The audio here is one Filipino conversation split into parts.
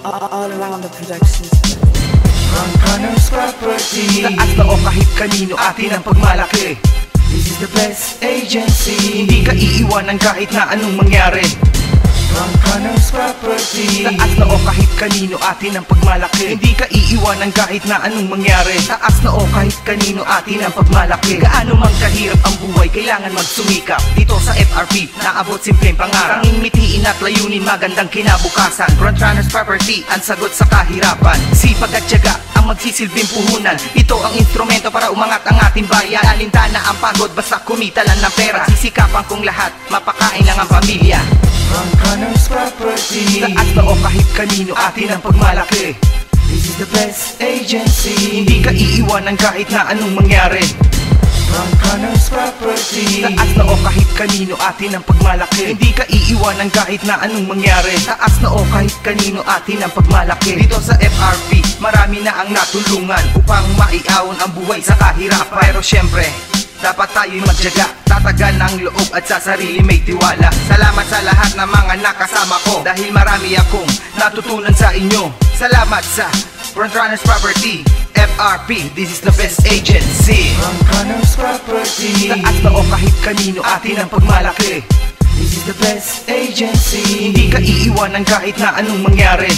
All around the productions. Frontrunners Property. Taas na o kahit kanino atin ang pagmalaki. This is the best agency. Hindi ka iiwanan kahit na anong mangyari. Frontrunners Property. Taas na o kahit kanino atin ang pagmalaki. Hindi ka iiwanan kahit na anong mangyari. Taas na o kahit kanino atin ang pagmalaki. Gaano mang kahirap ang buhay, kailangan magsumikap. Dito sa FRP, naabot simpleng pangarap. Tanging mitiin at layunin, magandang kinabukasan. Frontrunners Property, ang sagot sa kahirapan. Sipag at tiyaga ang magsisilbing puhunan. Ito ang instrumento para umangat ang ating bayan. Alintana ang pagod, basta kumita lang ng pera. Sisikapan kong lahat, mapakain lang ang pamilya. Frontrunners Property. Taas na o kahit kanino atin ang pagmalaki. This is the best agency. Hindi ka iiwanan kahit na anong mangyari. Frontrunners Property. Taas na o kahit kanino atin ang pagmalaki. Hindi ka iiwanan kahit na anong mangyari. Taas na o kahit kanino atin ang pagmalaki. Dito sa FRP, marami na ang natulungan upang maiawon ang buhay sa kahirapan. Pero syempre, dapat tayo'y magtiyaga, tatagan ng loob at sa sarili may tiwala. Salamat sa lahat ng mga nakasama ko, dahil marami akong natutunan sa inyo. Salamat sa Frontrunners Property, FRP, this is the best agency. Frontrunners Property. Taas na o kahit kanino atin ang pagmalaki. This is the best agency. Hindi ka iiwanan kahit na anong mangyari.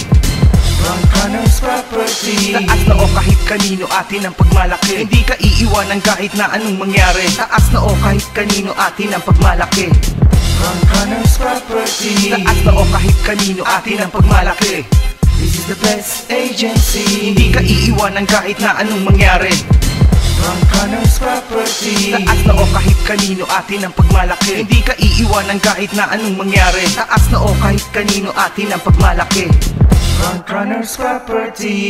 Frontrunners Property. Taas na o kahit kanino atin ang pagmalaki. Hindi ka iiwanan kahit na anong mangyari. Taas na o kahit kanino atin ang pagmalaki. Frontrunners Property. Taas na o kahit kanino atin ang pagmalaki. This is the best agency. Hindi ka iiwanan kahit na anong mangyari. Frontrunners Property. Taas na o kahit kanino atin ang pagmalaki. Hindi ka iiwanan kahit na anong mangyari. Taas na o kahit kanino atin ang pagmalaki. Frontrunners Property.